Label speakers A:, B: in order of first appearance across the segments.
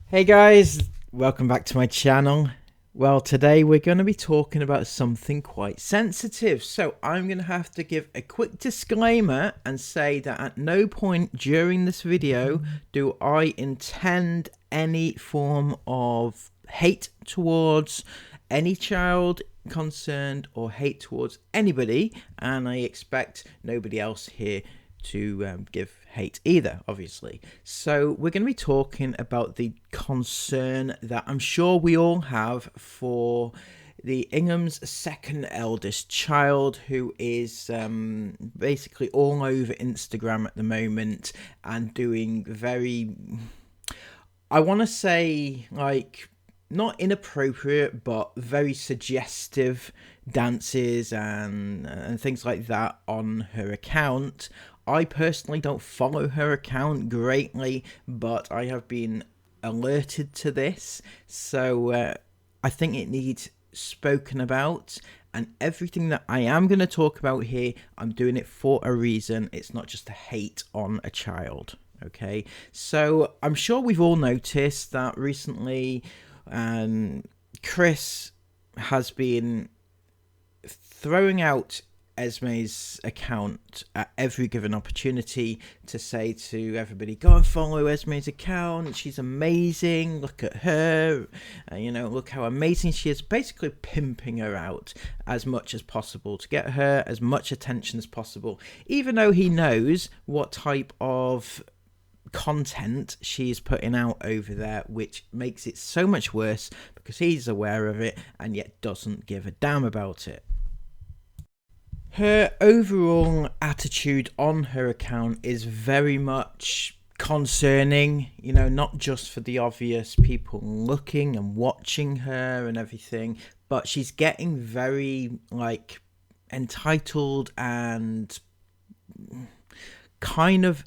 A: Hey guys, welcome back to my channel. Well, today we're going to be talking about something quite sensitive, so I'm going to have to give a quick disclaimer and say that at no point during this video do I intend any form of hate towards any child concerned or hate towards anybody, and I expect nobody else here to give hate either, obviously. So we're going to be talking about the concern that I'm sure we all have for the Inghams' second eldest child, who is basically all over Instagram at the moment and doing very, I want to say, like, not inappropriate but very suggestive dances and things like that on her account. I personally don't follow her account greatly, but I have been alerted to this, so I think it needs spoken about. And everything that I am going to talk about here, I'm doing it for a reason. It's not just a hate on a child. Okay, so I'm sure we've all noticed that recently Chris has been throwing out Esme's account at every given opportunity to say to everybody, go and follow Esme's account, she's amazing, look at her, look how amazing she is. Basically pimping her out as much as possible to get her as much attention as possible, even though he knows what type of content she's putting out over there, which makes it so much worse because he's aware of it and yet doesn't give a damn about it. Her overall attitude on her account is very much concerning, not just for the obvious people looking and watching her and everything, but she's getting very, entitled and kind of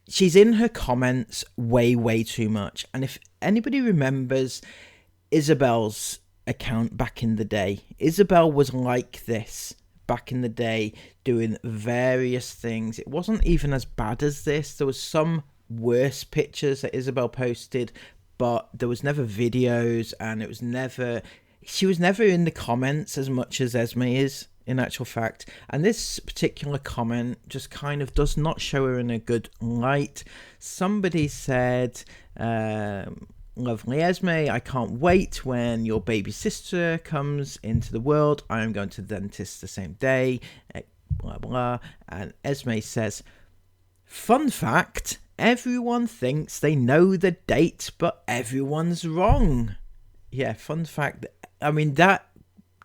A: she's in her comments way too much. And if anybody remembers Isabel's account back in the day, Isabel was like this back in the day, doing various things. It wasn't even as bad as this. There was some worse pictures that Isabel posted, but there was never videos, and she was never in the comments as much as Esme is, in actual fact. And this particular comment just kind of does not show her in a good light. Somebody said, lovely Esme, I can't wait when your baby sister comes into the world. I am going to the dentist the same day, blah blah. And Esme says, fun fact, everyone thinks they know the date, but everyone's wrong. Yeah, fun fact. I mean, that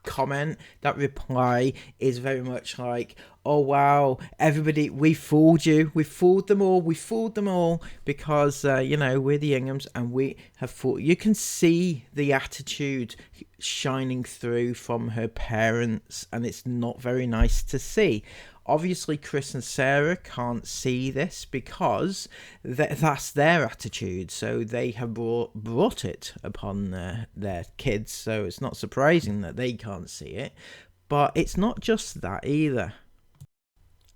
A: comment, that reply is very much like, oh wow, everybody, we fooled you, we fooled them all because we're the Inghams and we have fooled. You can see the attitude shining through from her parents, and it's not very nice to see. Obviously Chris and Sarah can't see this because that's their attitude, so they have brought it upon their kids, so it's not surprising that they can't see it. But it's not just that either.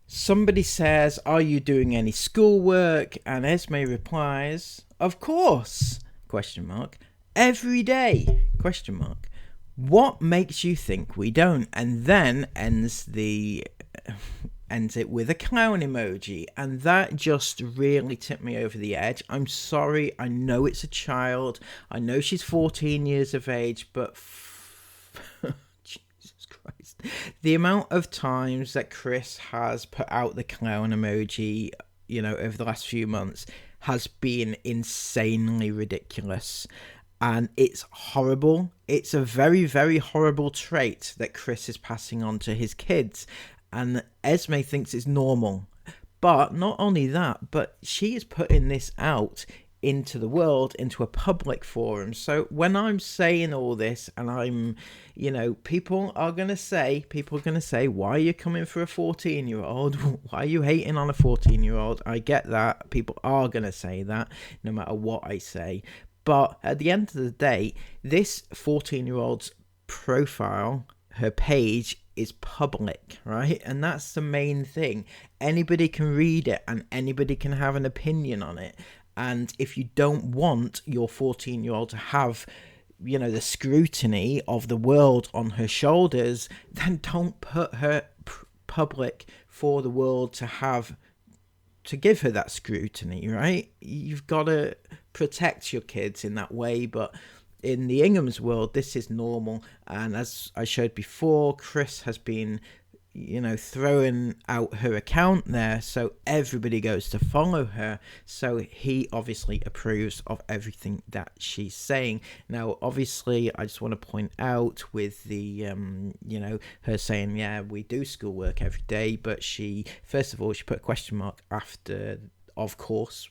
A: Somebody says, are you doing any schoolwork? And Esme replies, of course, question mark, every day, question mark. What makes you think we don't? And then ends it with a clown emoji, and that just really tipped me over the edge. I'm sorry, I know it's a child, I know she's 14 years of age, but Jesus Christ, the amount of times that Chris has put out the clown emoji, over the last few months has been insanely ridiculous. And it's horrible. It's a very horrible trait that Chris is passing on to his kids. And Esme thinks it's normal. But not only that, but she is putting this out into the world, into a public forum. So when I'm saying all this, and I'm, people are going to say, why are you coming for a 14-year-old? Why are you hating on a 14-year-old? I get that. People are going to say that, no matter what I say. But at the end of the day, this 14-year-old's profile, her page, is public, right? And that's the main thing. Anybody can read it and anybody can have an opinion on it. And if you don't want your 14-year-old to have, the scrutiny of the world on her shoulders, then don't put her public for the world to give her that scrutiny, right? You've got to protect your kids in that way, but in the Inghams world, this is normal. And as I showed before, Chris has been, throwing out her account there, so everybody goes to follow her. So he obviously approves of everything that she's saying. Now, obviously, I just want to point out with the, her saying, yeah, we do schoolwork every day, but first of all, she put a question mark after, of course,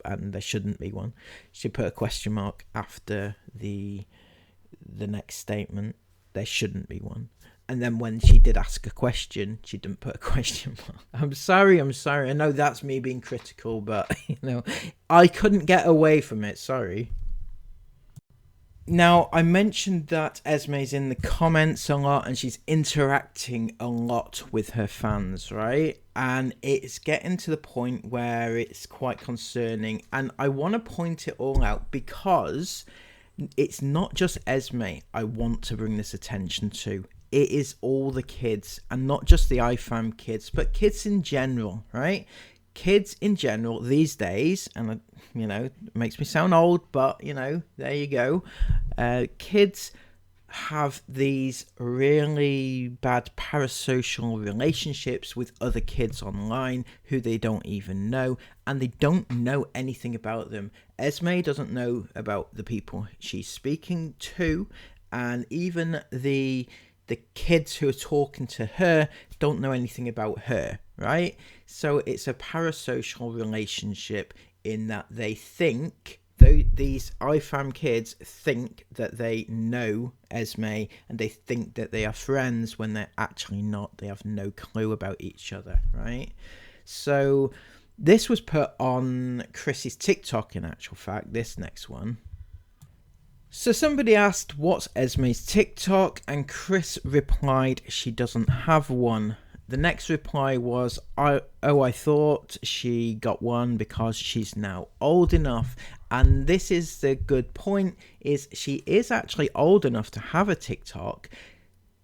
A: and there shouldn't be one. She put a question mark after the next statement. There shouldn't be one. And then when she did ask a question, she didn't put a question mark. I'm sorry. I know that's me being critical, but, I couldn't get away from it. Sorry. Now, I mentioned that Esme's in the comments a lot and she's interacting a lot with her fans, right? And it's getting to the point where it's quite concerning. And I want to point it all out because it's not just Esme I want to bring this attention to. It is all the kids, and not just the iFam kids, but kids in general, right? Kids in general these days, and it makes me sound old, but there you go. Kids have these really bad parasocial relationships with other kids online who they don't even know, and they don't know anything about them. Esme doesn't know about the people she's speaking to, and even the kids who are talking to her don't know anything about her, right? So it's a parasocial relationship in that they think, these iFam kids think that they know Esme and they think that they are friends when they're actually not. They have no clue about each other, right? So this was put on Chris's TikTok, in actual fact, this next one. So somebody asked, what's Esme's TikTok? And Chris replied, she doesn't have one. The next reply was, I thought she got one because she's now old enough. And this is the good point, is she is actually old enough to have a TikTok.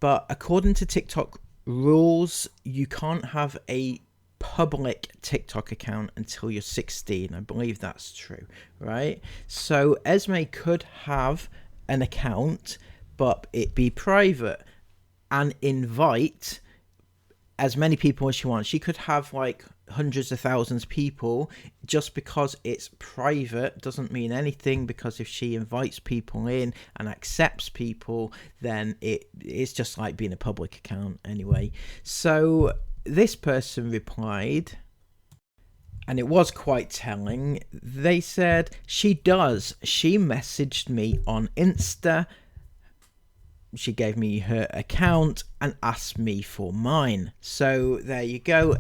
A: But according to TikTok rules, you can't have a public TikTok account until you're 16. I believe that's true, right? So Esme could have an account, but it be private and invite as many people as she wants. She could have like hundreds of thousands of people. Just because it's private doesn't mean anything, because if she invites people in and accepts people, then it's just like being a public account anyway. So this person replied, and it was quite telling. They said, she does. She messaged me on Insta. She gave me her account and asked me for mine. So there you go.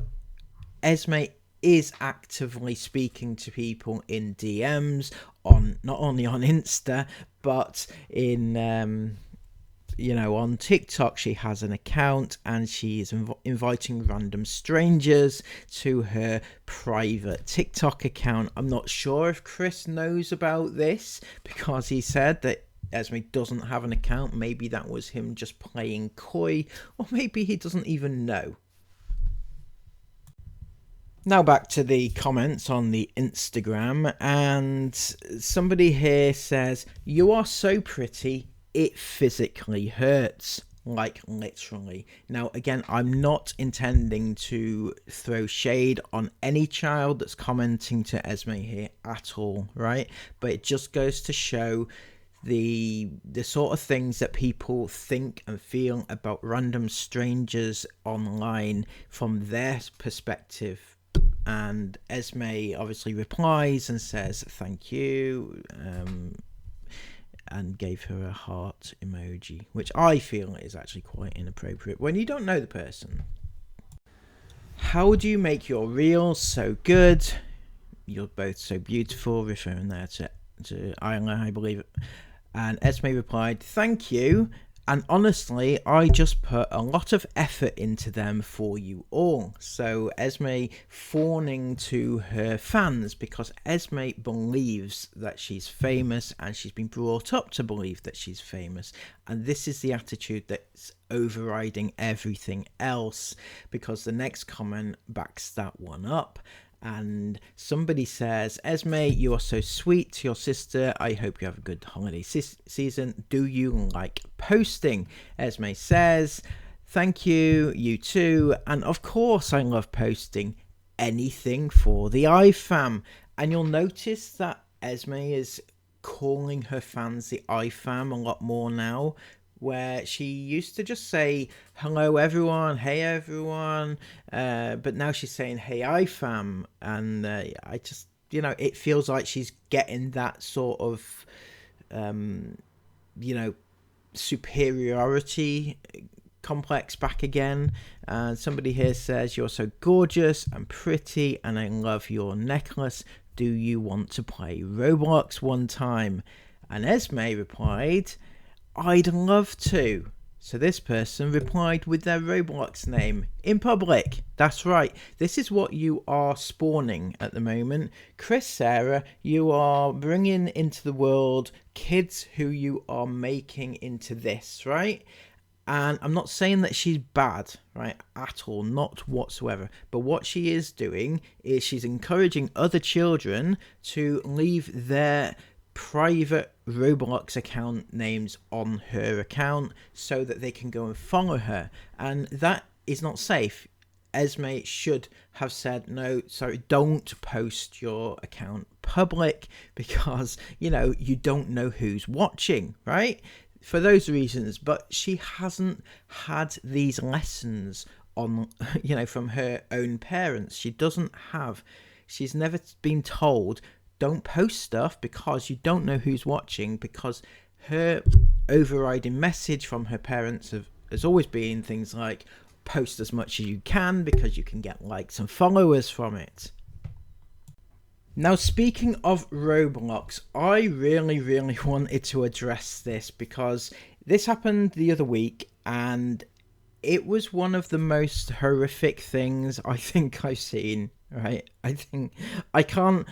A: Esme is actively speaking to people in DMs, on not only on Insta, but in on TikTok. She has an account and she is inviting random strangers to her private TikTok account. I'm not sure if Chris knows about this, because he said that Esme doesn't have an account. Maybe that was him just playing coy, or maybe he doesn't even know. Now back to the comments on the Instagram, and somebody here says, you are so pretty, it physically hurts. Like literally. Now again, I'm not intending to throw shade on any child that's commenting to Esme here at all, right? But it just goes to show the sort of things that people think and feel about random strangers online from their perspective. And Esme obviously replies and says thank you, and gave her a heart emoji, which I feel is actually quite inappropriate when you don't know the person. How do you make your reels so good? You're both so beautiful, referring there to Isla, I believe. And Esme replied, thank you. And honestly, I just put a lot of effort into them for you all. So Esme fawning to her fans because Esme believes that she's famous and she's been brought up to believe that she's famous. And this is the attitude that's overriding everything else, because the next comment backs that one up. And somebody says, Esme, you are so sweet to your sister. I hope you have a good holiday season. Do you like posting? Esme says, thank you, you too. And of course I love posting anything for the iFam. And you'll notice that Esme is calling her fans the iFam a lot more now, where she used to just say hello everyone, hey everyone, but now she's saying hey iFam, and I just, it feels like she's getting that sort of superiority complex back again. Somebody here says, you're so gorgeous and pretty and I love your necklace. Do you want to play Roblox one time? And Esme replied, I'd love to. So this person replied with their Roblox name in public. That's right. This is what you are spawning at the moment. Chris, Sarah, you are bringing into the world kids who you are making into this, right? And I'm not saying that she's bad, right, at all, not whatsoever. But what she is doing is she's encouraging other children to leave their private Roblox account names on her account so that they can go and follow her, and that is not safe. Esme should have said, no, sorry, don't post your account public, because you don't know who's watching, right? For those reasons. But she hasn't had these lessons on from her own parents. She's never been told, don't post stuff because you don't know who's watching, because her overriding message from her parents has always been things like, post as much as you can because you can get likes and followers from it. Now, speaking of Roblox, I really wanted to address this because this happened the other week and it was one of the most horrific things I think I've seen, right? I can't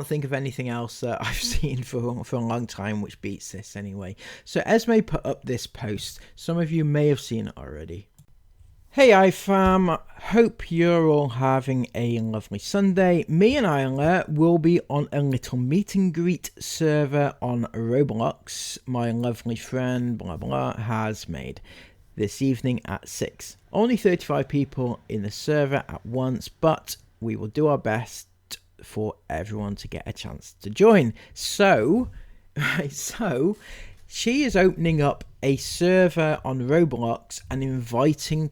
A: think of anything else that I've seen for a long time which beats this anyway. So Esme put up this post. Some of you may have seen it already. Hey iFam, hope you're all having a lovely Sunday. Me and Isla will be on a little meet and greet server on Roblox my lovely friend blah blah has made this evening at 6. Only 35 people in the server at once, but we will do our best for everyone to get a chance to join. So she is opening up a server on Roblox and inviting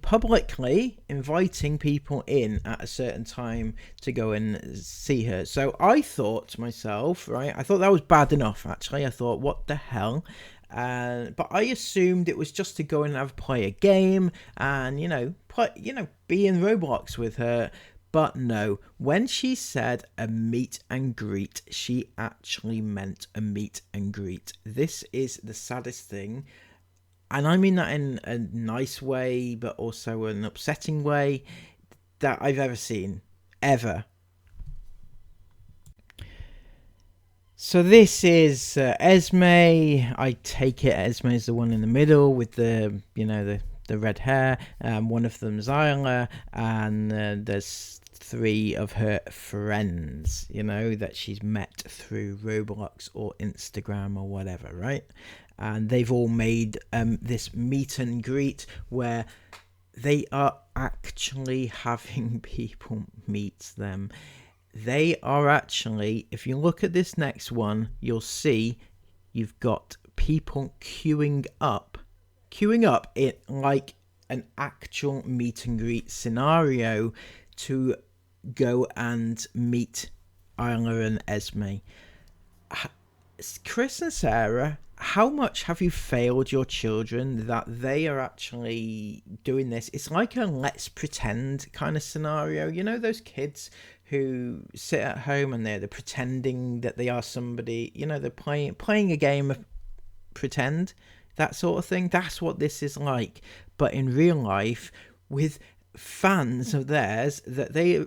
A: people in at a certain time to go and see her. So I thought to myself, right, I thought that was bad enough, actually. I thought, what the hell? But I assumed it was just to go and play a game and, be in Roblox with her. But no, when she said a meet and greet, she actually meant a meet and greet. This is the saddest thing. And I mean that in a nice way, but also an upsetting way, that I've ever seen. Ever. So this is Esme. I take it Esme is the one in the middle with the red hair. One of them's Isla, and there's 3 of her friends, that she's met through Roblox or Instagram or whatever, right? And they've all made this meet and greet where they are actually having people meet them. They are actually, if you look at this next one, you'll see you've got people queuing up it like an actual meet and greet scenario to go and meet Isla and Esme. Chris and Sarah, how much have you failed your children that they are actually doing this? It's like a let's pretend kind of scenario. Those kids who sit at home and they're pretending that they are somebody. You know, they're playing a game of pretend, that sort of thing. That's what this is like, but in real life, with fans of theirs that there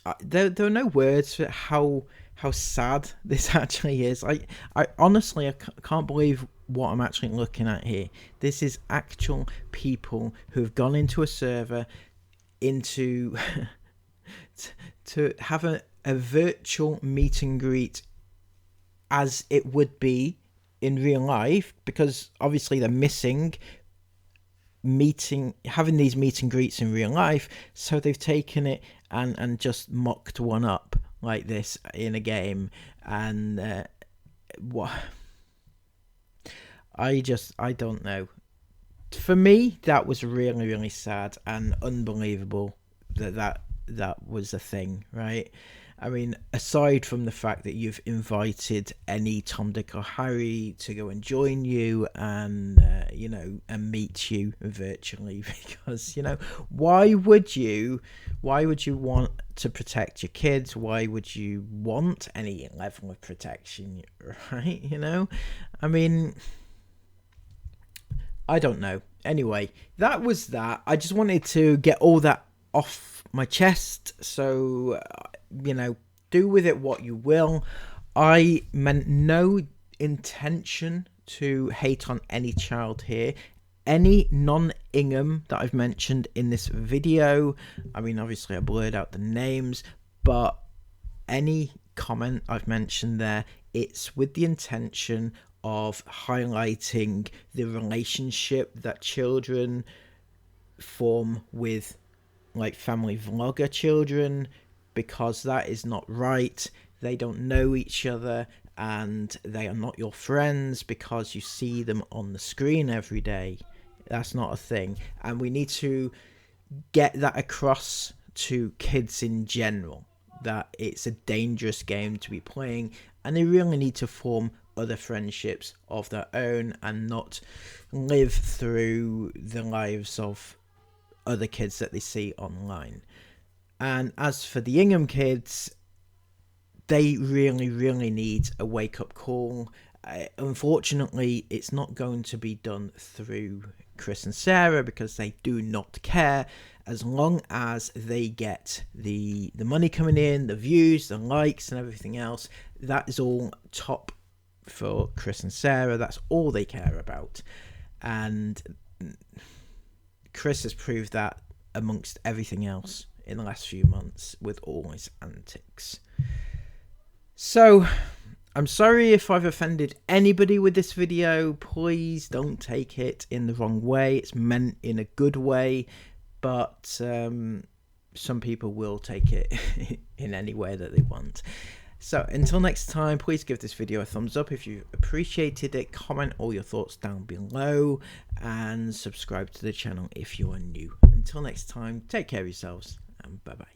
A: are no words for how sad this actually is. I honestly, I can't believe what I'm actually looking at here. This is actual people who have gone into a server into to have a virtual meet and greet as it would be in real life, because obviously they're missing having these meet and greets in real life, so they've taken it and just mocked one up like this in a game. And what I don't know. For me, that was really, really sad and unbelievable that was a thing, right? I mean, aside from the fact that you've invited any Tom, Dick or Harry to go and join you and, and meet you virtually, because, why would you want to protect your kids? Why would you want any level of protection, right? I mean, I don't know. Anyway, that was that. I just wanted to get all that off my chest. So, do with it what you will. I meant no intention to hate on any child here. Any non-Ingham that I've mentioned in this video, I mean, obviously I blurred out the names, but any comment I've mentioned there, it's with the intention of highlighting the relationship that children form with family vlogger children, because that is not right. They don't know each other and they are not your friends because you see them on the screen every day. That's not a thing, and we need to get that across to kids in general, that it's a dangerous game to be playing, and they really need to form other friendships of their own and not live through the lives of other kids that they see online. And as for the Ingham kids, they really, really need a wake-up call. Unfortunately, it's not going to be done through Chris and Sarah, because they do not care. As long as they get the money coming in, the views, the likes and everything else, that is all top for Chris and Sarah. That's all they care about. And Chris has proved that amongst everything else in the last few months with all his antics. So, I'm sorry if I've offended anybody with this video. Please don't take it in the wrong way. It's meant in a good way, but some people will take it in any way that they want. So until next time, please give this video a thumbs up if you appreciated it, comment all your thoughts down below, and subscribe to the channel if you are new. Until next time, take care of yourselves, and bye bye.